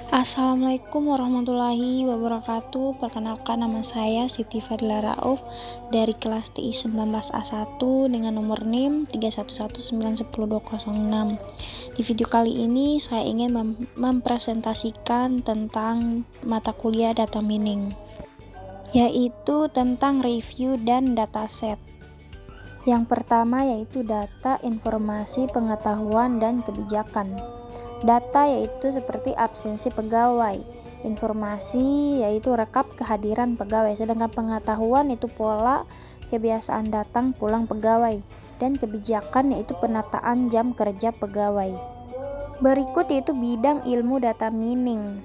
Assalamualaikum warahmatullahi wabarakatuh. Perkenalkan, nama saya Siti Fadila Rauf dari kelas TI 19A1 dengan nomor NIM 311910206. Di video kali ini saya ingin mempresentasikan tentang mata kuliah data mining, yaitu tentang review dan dataset. Yang pertama yaitu data, informasi, pengetahuan, dan kebijakan. Data yaitu seperti absensi pegawai, informasi yaitu rekap kehadiran pegawai, sedangkan pengetahuan itu pola kebiasaan datang pulang pegawai, dan kebijakan yaitu penataan jam kerja pegawai. Berikut yaitu bidang ilmu data mining.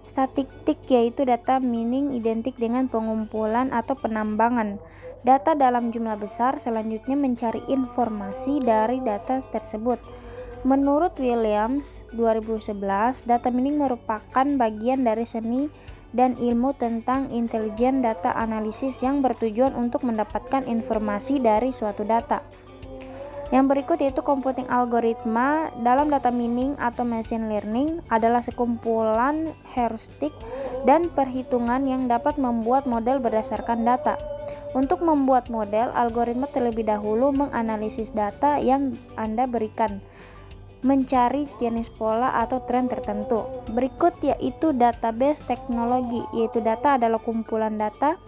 Statistik yaitu data mining identik dengan pengumpulan atau penambangan data dalam jumlah besar, selanjutnya mencari informasi dari data tersebut. Menurut Williams 2011, data mining merupakan bagian dari seni dan ilmu tentang intelijen data analisis yang bertujuan untuk mendapatkan informasi dari suatu data. Yang berikut yaitu computing algoritma. Dalam data mining atau machine learning adalah sekumpulan heuristik dan perhitungan yang dapat membuat model berdasarkan data. Untuk membuat model, algoritma terlebih dahulu menganalisis data yang Anda berikan, mencari jenis pola atau tren tertentu. Berikut yaitu database teknologi, yaitu data adalah kumpulan data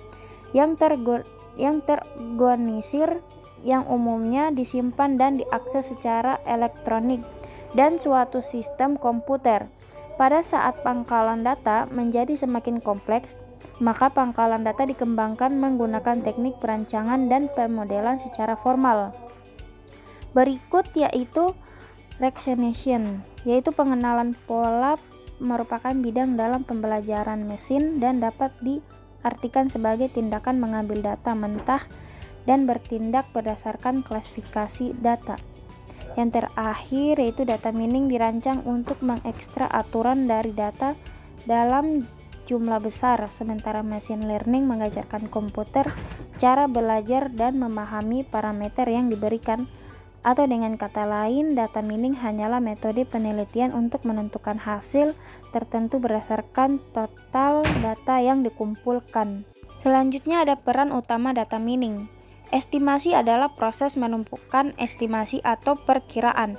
yang terorganisir yang umumnya disimpan dan diakses secara elektronik dan suatu sistem komputer. Pada saat pangkalan data menjadi semakin kompleks, maka pangkalan data dikembangkan menggunakan teknik perancangan dan pemodelan secara formal. Berikut yaitu recognition, yaitu pengenalan pola, merupakan bidang dalam pembelajaran mesin dan dapat diartikan sebagai tindakan mengambil data mentah dan bertindak berdasarkan klasifikasi data. Yang terakhir yaitu data mining dirancang untuk mengekstrak aturan dari data dalam jumlah besar, sementara machine learning mengajarkan komputer cara belajar dan memahami parameter yang diberikan. Atau dengan kata lain, data mining hanyalah metode penelitian untuk menentukan hasil tertentu berdasarkan total data yang dikumpulkan. Selanjutnya ada peran utama data mining. Estimasi adalah proses menentukan estimasi atau perkiraan,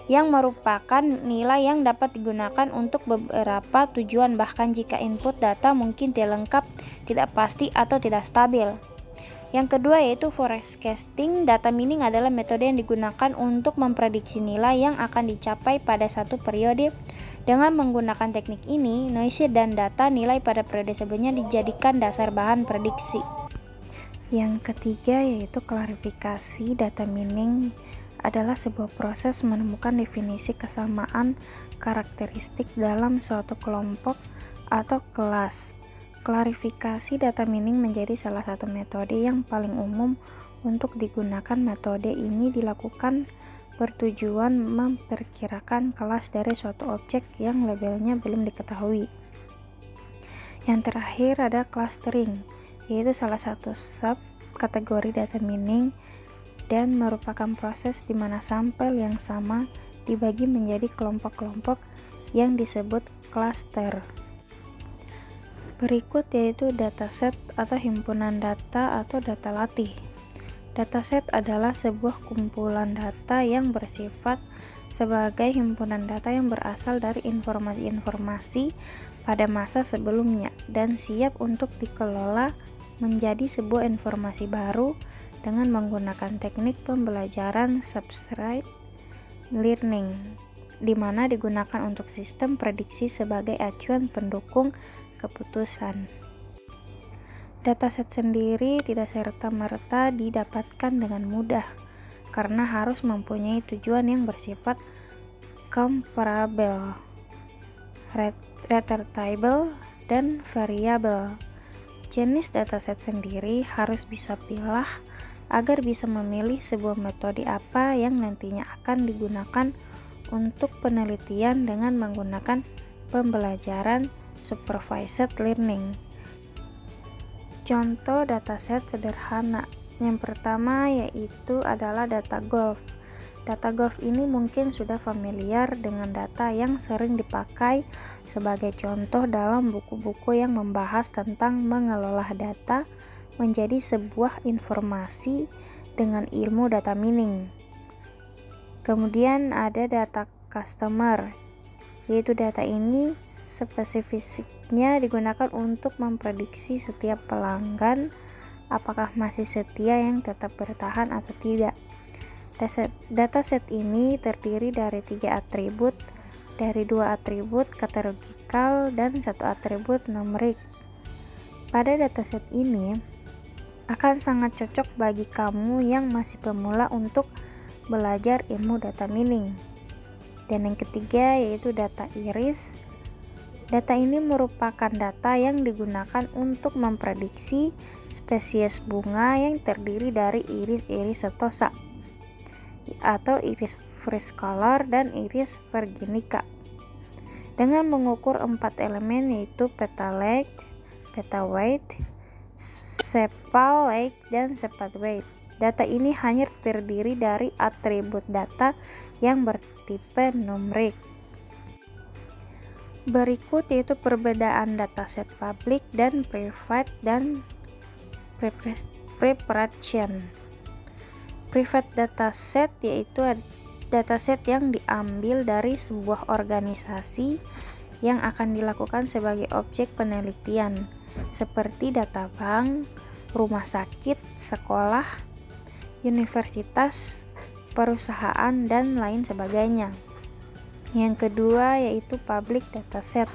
yang merupakan nilai yang dapat digunakan untuk beberapa tujuan, bahkan jika input data mungkin tidak lengkap, tidak pasti, atau tidak stabil. Yang kedua yaitu forecasting. Data mining adalah metode yang digunakan untuk memprediksi nilai yang akan dicapai pada satu periode. Dengan menggunakan teknik ini, noise dan data nilai pada periode sebelumnya dijadikan dasar bahan prediksi. Yang ketiga yaitu klarifikasi. Data mining adalah sebuah proses menemukan definisi kesamaan karakteristik dalam suatu kelompok atau kelas. Klarifikasi data mining menjadi salah satu metode yang paling umum untuk digunakan. Metode ini dilakukan bertujuan memperkirakan kelas dari suatu objek yang labelnya belum diketahui. Yang terakhir ada clustering, yaitu salah satu sub kategori data mining dan merupakan proses di mana sampel yang sama dibagi menjadi kelompok-kelompok yang disebut cluster. Berikut yaitu dataset atau himpunan data atau data latih. Dataset adalah sebuah kumpulan data yang bersifat sebagai himpunan data yang berasal dari informasi-informasi pada masa sebelumnya dan siap untuk dikelola menjadi sebuah informasi baru dengan menggunakan teknik pembelajaran substrate learning, di mana digunakan untuk sistem prediksi sebagai acuan pendukung keputusan. Dataset sendiri tidak serta-merta didapatkan dengan mudah karena harus mempunyai tujuan yang bersifat comparable, retrieval, dan variabel. Jenis dataset sendiri harus bisa pilah agar bisa memilih sebuah metode apa yang nantinya akan digunakan untuk penelitian dengan menggunakan pembelajaran supervised learning. Contoh dataset sederhana. Yang pertama yaitu adalah data golf. DataGov ini mungkin sudah familiar dengan data yang sering dipakai sebagai contoh dalam buku-buku yang membahas tentang mengelola data menjadi sebuah informasi dengan ilmu data mining. Kemudian ada data customer, yaitu data ini spesifiknya digunakan untuk memprediksi setiap pelanggan apakah masih setia yang tetap bertahan atau tidak. Dataset ini terdiri dari 3 atribut, dari 2 atribut kategorikal dan 1 atribut numerik. Pada dataset ini akan sangat cocok bagi kamu yang masih pemula untuk belajar ilmu data mining. Dan yang ketiga yaitu data iris. Data ini merupakan data yang digunakan untuk memprediksi spesies bunga yang terdiri dari iris-iris setosa atau iris Frischkolor dan iris virginica dengan mengukur 4 elemen yaitu petalect, petaweight, sepal-weight, dan sepat-weight. Data ini hanya terdiri dari atribut data yang bertipe numerik. Berikut yaitu perbedaan dataset public dan private dan preparation. Private dataset yaitu dataset yang diambil dari sebuah organisasi yang akan dilakukan sebagai objek penelitian, seperti data bank, rumah sakit, sekolah, universitas, perusahaan, dan lain sebagainya. Yang kedua yaitu public dataset,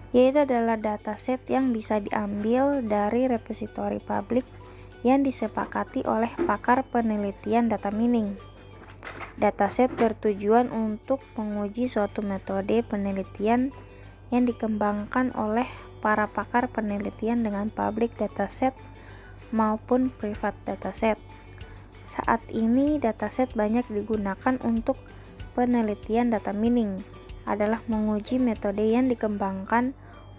yaitu adalah dataset yang bisa diambil dari repositori publik yang disepakati oleh pakar penelitian data mining. Dataset bertujuan untuk menguji suatu metode penelitian yang dikembangkan oleh para pakar penelitian dengan public dataset maupun private dataset. Saat ini dataset banyak digunakan untuk penelitian data mining adalah menguji metode yang dikembangkan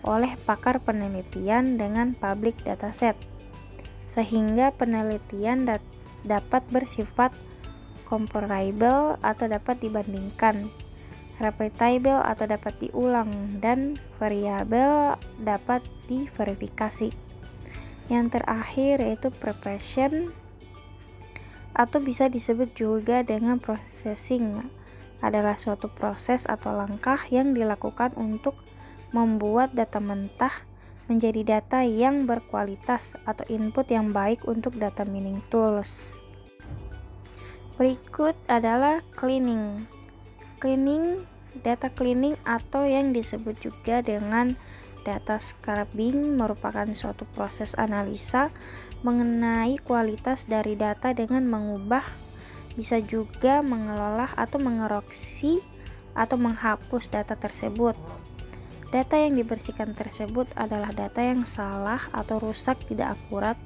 oleh pakar penelitian dengan public dataset, sehingga penelitian dapat bersifat comparable atau dapat dibandingkan, repeatable atau dapat diulang, dan variabel dapat diverifikasi. Yang terakhir yaitu preparation atau bisa disebut juga dengan processing, adalah suatu proses atau langkah yang dilakukan untuk membuat data mentah menjadi data yang berkualitas atau input yang baik untuk data mining tools. Berikut adalah cleaning. Data cleaning atau yang disebut juga dengan data scrubbing merupakan suatu proses analisa mengenai kualitas dari data dengan mengubah, bisa juga mengelola atau mengoreksi atau menghapus data tersebut. Data yang dibersihkan tersebut adalah data yang salah atau rusak, tidak akurat,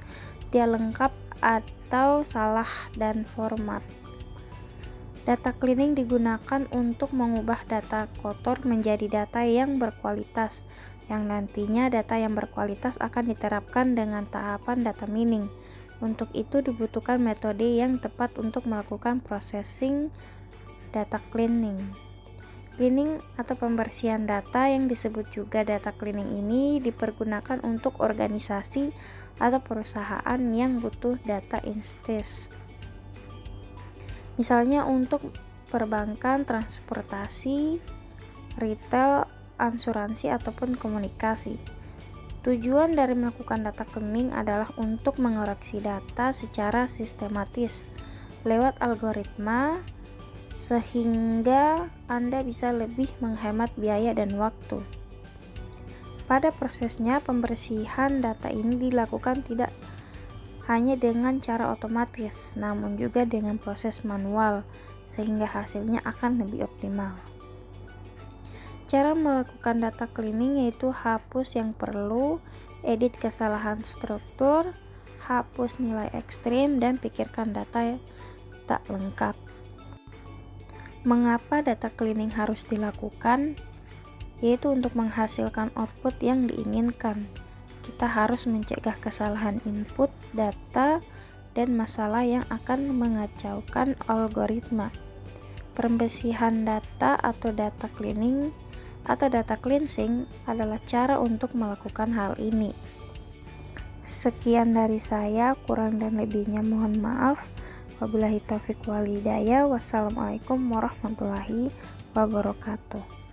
tidak lengkap, atau salah dan format. Data cleaning digunakan untuk mengubah data kotor menjadi data yang berkualitas, yang nantinya data yang berkualitas akan diterapkan dengan tahapan data mining. Untuk itu dibutuhkan metode yang tepat untuk melakukan processing data cleaning. Cleaning atau pembersihan data yang disebut juga data cleaning ini dipergunakan untuk organisasi atau perusahaan yang butuh data instansi. Misalnya untuk perbankan, transportasi, retail, asuransi, ataupun komunikasi. Tujuan dari melakukan data cleaning adalah untuk mengoreksi data secara sistematis lewat algoritma sehingga Anda bisa lebih menghemat biaya dan waktu. Pada prosesnya, pembersihan data ini dilakukan tidak hanya dengan cara otomatis, namun juga dengan proses manual, sehingga hasilnya akan lebih optimal. Cara melakukan data cleaning yaitu hapus yang perlu, edit kesalahan struktur, hapus nilai ekstrim, dan pikirkan data tak lengkap. Mengapa data cleaning harus dilakukan? Yaitu untuk menghasilkan output yang diinginkan. Kita harus mencegah kesalahan input data dan masalah yang akan mengacaukan algoritma. Pembersihan data atau data cleaning atau data cleansing adalah cara untuk melakukan hal ini. Sekian dari saya, kurang dan lebihnya mohon maaf. Wabillahi taufiq wal hidayah. Wassalamualaikum warahmatullahi wabarakatuh.